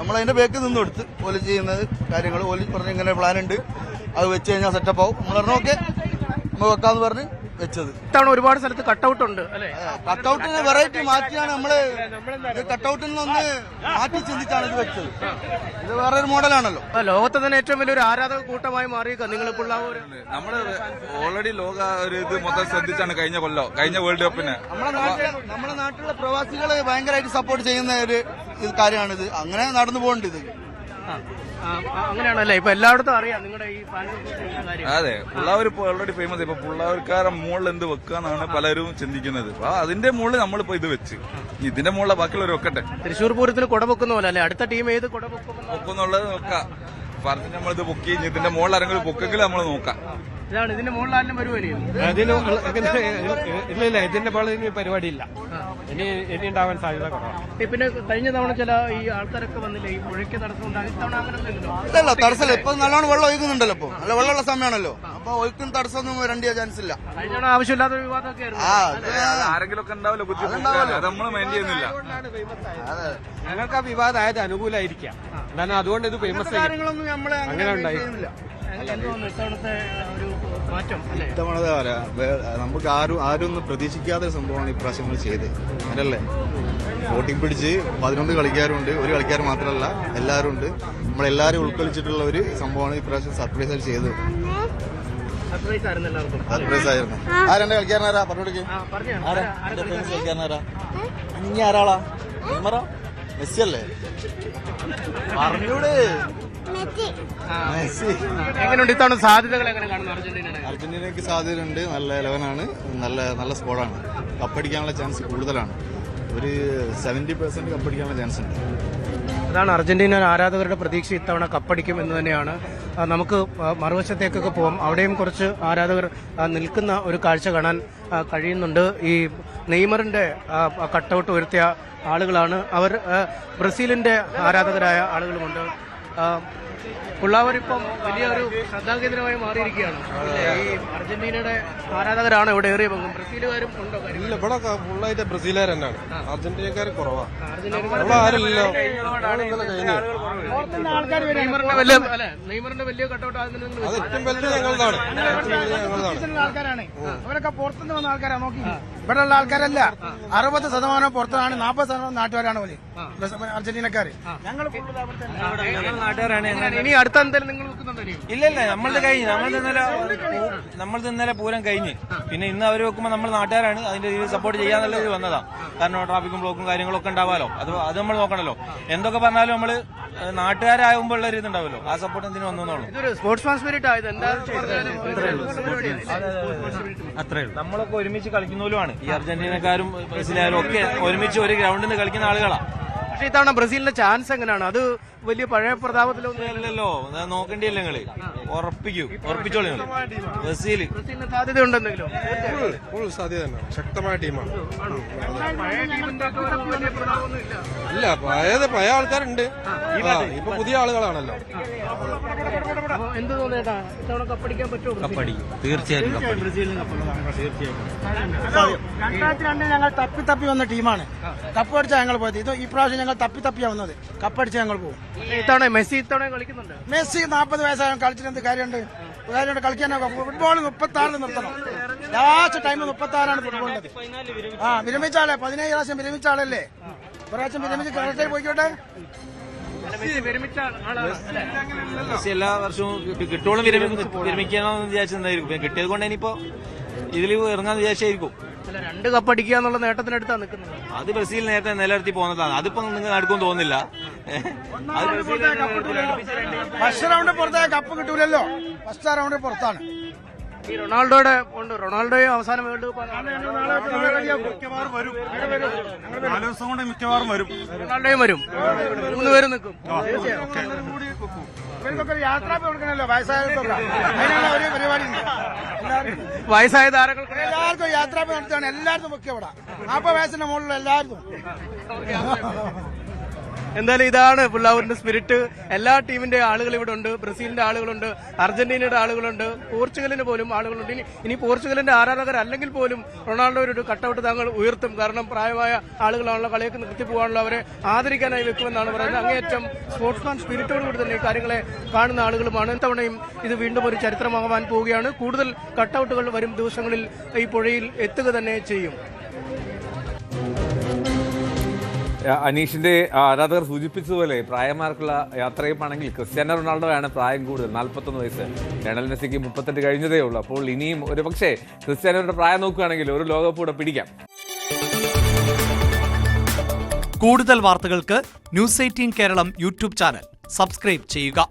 നമ്മളതിന്റെ ബേക്കിൽ നിന്ന് കൊടുത്ത് ഓല് ചെയ്യുന്നത് കാര്യങ്ങൾ ഓല് പറഞ്ഞ് ഇങ്ങനെ പ്ലാൻ ഉണ്ട്, അത് വെച്ച് കഴിഞ്ഞാൽ സെറ്റപ്പ് ആവും. നമ്മൾ പറഞ്ഞു ഓക്കെ നമ്മൾ വെക്കാന്ന് പറഞ്ഞ് വെച്ചത്. ഇത്തവണ ഒരുപാട് സ്ഥലത്ത് കട്ടൗട്ട് ഉണ്ട് അല്ലെ? കട്ടൗട്ടിന് വെറൈറ്റി മാറ്റിയാണ് നമ്മള് കട്ടൗട്ടിൽ നിന്നൊന്ന് മാറ്റി ചിന്തിച്ചാണ് ഇത് വെച്ചത്. ഇത് വേറൊരു മോഡലാണല്ലോ. ലോകത്തെ തന്നെ ഏറ്റവും വലിയൊരു ആരാധക കൂട്ടമായി മാറിയേക്കാം നിങ്ങൾ. നമ്മള് ഓൾറെഡി ലോക ഒരു ഇത് മൊത്തം ശ്രദ്ധിച്ചാണ് കഴിഞ്ഞ വേൾഡ് കപ്പിന്. നമ്മുടെ നാട്ടിലുള്ള പ്രവാസികള് ഭയങ്കരമായിട്ട് സപ്പോർട്ട് ചെയ്യുന്ന ഒരു കാര്യമാണിത്. അങ്ങനെ നടന്നു പോകേണ്ടത് ഇത്. അങ്ങനെയാണല്ലേ ഇപ്പൊ എല്ലായിടത്തും അറിയാം നിങ്ങളുടെ ഈ കാര്യം. അതെ, പുള്ളാവർ ഇപ്പൊ ഓൾറെഡി ഫേമസ്. ഇപ്പൊ പുള്ളാവർക്കാരുടെ മുകളിൽ എന്ത് വെക്കാന്നാണ് പലരും ചിന്തിക്കുന്നത്. അപ്പൊ അതിന്റെ മുകളിൽ നമ്മളിപ്പോ ഇത് വെച്ച് ഇതിന്റെ മുകളിൽ ബാക്കിയുള്ളവർ വെക്കട്ടെ. തൃശ്ശൂർ പൂരത്തിന് കുട വെക്കുന്ന പോലെ അല്ലെ അടുത്ത ടീം ഏത് കുട വെക്കുന്നുള്ളത് നോക്കാം. പറഞ്ഞ് നമ്മളിത് പൊക്കി ഇതിന്റെ മുകളിൽ ആരെങ്കിലും പൊക്കെങ്കിൽ നമ്മൾ നോക്കാം. ഇതാണ് ഇതിന്റെ മുകളിൽ ആരും വരുമല്ലോ. ഇല്ല ഇതിന്റെ പോലെ പരിപാടിയില്ല. ഇനി ഉണ്ടാവാൻ സാധ്യത കുറവാണ്. പിന്നെ കഴിഞ്ഞ തവണ ചില ഈ ആൾക്കാരൊക്കെ വന്നില്ലേ ഈ പുഴയ്ക്ക് തടസ്സമുണ്ടാകും. ഇത്തവണ അങ്ങനെ ഇല്ലല്ലോ, തടസ്സമില്ല. ഇപ്പൊ നല്ലോണം വെള്ളം ഒഴുകുന്നുണ്ടല്ലോ. ഇപ്പൊ നല്ല വെള്ളമുള്ള സമയമാണല്ലോ. അപ്പൊ ഒഴുക്കുന്ന തടസ്സമൊന്നും വരേണ്ട ചാൻസ് ഇല്ല. കഴിഞ്ഞ തവണ ആവശ്യമില്ലാത്ത വിവാദമൊക്കെ ആരെങ്കിലും ഒക്കെ ഉണ്ടാവില്ല, ബുദ്ധിമുട്ടുണ്ടാവില്ല. അത് നമ്മൾ മൈൻഡ് ചെയ്യുന്നില്ല. ഞങ്ങൾക്ക് ആ വിവാദമായത് അനുകൂലമായിരിക്കാം. കാരണം അതുകൊണ്ട് ഇത് ഫേമസ് കാര്യങ്ങളൊന്നും നമ്മളെ അങ്ങനെ ഉണ്ടായി. ഇത്തവണ നമുക്ക് ആരും ഒന്നും പ്രതീക്ഷിക്കാത്ത സംഭവമാണ് ഇപ്രാവശ്യം നമ്മൾ ചെയ്ത്. അങ്ങനല്ലേ, വോട്ടിംഗ് പിടിച്ച് 11 കളിക്കാരുണ്ട്, ഒരു കളിക്കാർ മാത്രമല്ല എല്ലാവരും ഉണ്ട്. നമ്മളെല്ലാവരും ഉൾക്കൊള്ളിച്ചിട്ടുള്ള ഒരു സംഭവമാണ് ഇപ്രാവശ്യം സർപ്രൈസ് ആയിട്ട് ചെയ്തത്. സർപ്രൈസ് ആയിരുന്നു. ആരെന്റെ കളിക്കാരനാരാ പറഞ്ഞോടേക്ക്? കളിക്കാരനാരാ? ഇനി ആരാളാ? മെസ്സി അല്ലേ? പറഞ്ഞൂടെ. എങ്ങനെയുണ്ട് ഇത്തവണ സാധ്യതകൾ? എങ്ങനെ കാണുന്നു അർജന്റീനയ്ക്ക് സാധ്യതയുണ്ട്. നല്ല 11ആണ്, നല്ല സ്കോഡാണ്. കപ്പടിക്കാനുള്ള ചാൻസ് കൂടുതലാണ്. ഒരു 70% കപ്പടിക്കാനുള്ള ചാൻസ് ഉണ്ട്. അതാണ് അർജന്റീന ആരാധകരുടെ പ്രതീക്ഷ. ഇത്തവണ കപ്പടിക്കും എന്ന് തന്നെയാണ്. നമുക്ക് മറുവശത്തേക്കൊക്കെ പോകാം. അവിടെയും കുറച്ച് ആരാധകർ നിൽക്കുന്ന ഒരു കാഴ്ച കാണാൻ കഴിയുന്നുണ്ട്. ഈ നെയ്മറിന്റെ കട്ടൗട്ട് ഉയർത്തിയ ആളുകളാണ് അവർ. ബ്രസീലിന്റെ ആരാധകരായ ആളുകളുമുണ്ട്. പുള്ളാവരിപ്പം വലിയൊരു ശ്രദ്ധാകേന്ദ്രമായി മാറിയിരിക്കുകയാണ്. ഈ അർജന്റീനയുടെ ആരാധകരാണ് ഇവിടെ ഏറിയ പങ്കും. ബ്രസീലുകാരും ഉണ്ടോ? ഇല്ല, ഇവിടെ ഫുള്ളായിട്ട് ബ്രസീലുകാർ തന്നെയാണ്. അർജന്റീനക്കാർ കുറവാണ്. നെയ്മറിന്റെ വലിയ കട്ടൗട്ട് ഏറ്റവും വലുത് ഞങ്ങളതാണ്. ആൾക്കാരാണ് അവരൊക്കെ പുറത്തുനിന്ന് വന്ന ആൾക്കാരാണ്. നോക്കി ഇവിടെ ഉള്ള ആൾക്കാരല്ല. 60% പുറത്താണ്, 40% നാട്ടുകാരാണ് പോലെ അർജന്റീനക്കാര്. ഞങ്ങൾ നാട്ടുകാരാണ്. ഇനി അടുത്ത എന്തെങ്കിലും നിങ്ങൾ വെക്കുന്നുണ്ടോ? ഇല്ലല്ല, നമ്മളത് കഴിഞ്ഞ്. നമ്മൾ ഇന്നലെ പൂരം കഴിഞ്ഞ്. പിന്നെ ഇന്ന് അവർ വെക്കുമ്പോൾ നമ്മൾ നാട്ടുകാരാണ് അതിന്റെ രീതിയിൽ സപ്പോർട്ട് ചെയ്യാന്നുള്ള ഇത് വന്നതാ. കാരണം ട്രാഫിക്കും ബ്ലോക്കും കാര്യങ്ങളൊക്കെ ഉണ്ടാവാലോ. അത് നമ്മൾ നോക്കണല്ലോ. എന്തൊക്കെ പറഞ്ഞാലും നമ്മള് നാട്ടുകാരാകുമ്പോൾ ഉള്ള ഒരു ഇതുണ്ടാവല്ലോ. ആ സപ്പോർട്ട് എന്തിനു വന്നോളൂ. ഇതൊരു സ്പോർട്സ്മാൻ സ്പിരിറ്റ് ആയത്. അത്രേ ഉള്ളൂ. നമ്മളൊക്കെ ഒരുമിച്ച് കളിക്കുന്നവരുമാണ്. ഈ അർജന്റീനക്കാരും ബ്രസീലുകാരും ഒക്കെ ഒരുമിച്ച് ഒരു ഗ്രൗണ്ടിൽ നിന്ന് കളിക്കുന്ന ആളുകളാണ്. പക്ഷെ ഇത്തവണ ബ്രസീലിന്റെ ചാൻസ് എങ്ങനെയാണ്? അത് വലിയ പഴയ പ്രതാപത്തിലൊന്നും അല്ലല്ലോ. നോക്കേണ്ടിയല്ലേ നിങ്ങള്? ഉറപ്പിച്ചോളൂ നിങ്ങൾ. ബ്രസീലിന് സാധ്യത ഉണ്ടെന്നെങ്കിലും സാധ്യത തന്നെ. ശക്തമായ ടീമാണ്. ഇല്ല, പഴയ ആൾക്കാരുണ്ട്. ഇപ്പൊ പുതിയ ആളുകളാണല്ലോ. എന്ത് തോന്നിയേട്ടാ ഇത്തവണ കപ്പടിക്കാൻ പറ്റുമോ? കപ്പടി തീർച്ചയായും. ഞങ്ങൾ തപ്പി വന്ന ടീമാണ്. കപ്പടിച്ചാൽ ഞങ്ങൾ പോയത്. ഇത് ഈ പ്രാവശ്യം ഞങ്ങൾ തപ്പിയാ വന്നത്. കപ്പടിച്ച് ഞങ്ങൾ പോകും. ഇത്തവണ മെസ്സി കളിക്കുന്നുണ്ട്. മെസ്സി 40 വയസ്സായ കളിച്ചിട്ട് എന്ത് കാര്യമുണ്ട്? കളിക്കാനൊക്കെ ഫുട്ബോൾ 36 നിർത്തണം. ലാസ്റ്റ് ടൈം 36 ഫുട്ബോളിന്റെ. വിരമിച്ചാളെ 17 പ്രാവശ്യം വിരമിച്ച ആളല്ലേ. പ്രാവശ്യം വിരമിച്ച് കളക്ടർ പോയിക്കോട്ടെ. എല്ലാ വർഷവും കിട്ടോളം വിരമിക്കണമെന്ന് വിചാരിച്ചെന്തായിരിക്കും. കിട്ടിയത് കൊണ്ട് ഇനിയിപ്പോ ഇതിൽ ഇറങ്ങാന്ന് വിചാരിച്ചായിരിക്കും. 2 കപ്പടിക്കുക എന്നുള്ള നേട്ടത്തിനടുത്താണ് നിൽക്കുന്നത്. അത് ബ്രസീൽ നേരത്തെ നിലനിർത്തി പോകുന്നതാണ്. അതിപ്പോ നിങ്ങൾ നടക്കും തോന്നുന്നില്ല. ഫസ്റ്റ് റൗണ്ട് പുറത്തായ കപ്പ് കിട്ടൂലല്ലോ. ഫസ്റ്റ് റൗണ്ട് പുറത്താണ്. ഈ റൊണാൾഡോയുടെ ഉണ്ട്. റൊണാൾഡോയും അവസാനം വേൾഡ് കപ്പ് മിക്കവാറും വരും. 4 ദിവസം കൊണ്ട് മിക്കവാറും വരും. റൊണാൾഡോയും വരും. 3 പേരും നിൽക്കും. ഇവർക്കൊക്കെ യാത്ര കൊടുക്കണല്ലോ വയസ്സായവർക്കൊക്കെ. അതിനുള്ള ഒരു പരിപാടി ഉണ്ട്. വയസ്സായ താരങ്ങൾക്ക് എല്ലാവർക്കും യാത്ര നടത്തുകയാണ്. എല്ലാവർക്കും മുഖ്യം ഇവിടെ 40 വയസ്സിന്റെ മുകളിലുള്ള എല്ലാവർക്കും. എന്തായാലും ഇതാണ് പുല്ലാവൂരിന്റെ സ്പിരിറ്റ്. എല്ലാ ടീമിന്റെ ആളുകൾ ഇവിടെ ഉണ്ട്. ബ്രസീലിന്റെ ആളുകളുണ്ട്, അർജന്റീനയുടെ ആളുകളുണ്ട്, പോർച്ചുഗലിന് പോലും ആളുകളുണ്ട്. ഇനി പോർച്ചുഗലിന്റെ ആരാധകർ അല്ലെങ്കിൽ പോലും റൊണാൾഡോയുടെ ഒരു കട്ടൗട്ട് താങ്കൾ ഉയർത്തും. കാരണം പ്രായമായ ആളുകളാണല്ലോ, കളിയൊക്കെ നിർത്തി പോകാനുള്ള അവരെ ആദരിക്കാനായി വെക്കുമെന്നാണ് പറയുന്നത്. അങ്ങേയറ്റം സ്പോർട്സ്മാൻ സ്പിരിറ്റോടുകൂടി തന്നെ ഈ കാര്യങ്ങളെ കാണുന്ന ആളുകളുമാണ്. ഇത്തവണയും ഇത് വീണ്ടും ഒരു ചരിത്രമാകാൻ പോവുകയാണ്. കൂടുതൽ കട്ടൗട്ടുകൾ വരും ദിവസങ്ങളിൽ ഈ പുഴയിൽ എത്തുക തന്നെ ചെയ്യും. അനീഷിന്റെ ആരാധകർ സൂചിപ്പിച്ചതുപോലെ പ്രായമാർക്കുള്ള യാത്രയപ്പാണെങ്കിൽ ക്രിസ്ത്യാനോ റൊണാൾഡോയാണ് പ്രായം കൂടുതൽ, 41 വയസ്സ്. ലയണൽ മെസ്സിക്ക് 38 കഴിഞ്ഞതേ ഉള്ളൂ. അപ്പോൾ ഇനിയും ഒരു പക്ഷേ ക്രിസ്ത്യാനോയുടെ പ്രായം നോക്കുകയാണെങ്കിൽ ഒരു ലോകകപ്പ് കൂടെ പിടിക്കാം. കൂടുതൽ വാർത്തകൾക്ക് News 18 Keralam YouTube channel subscribe ചെയ്യുക.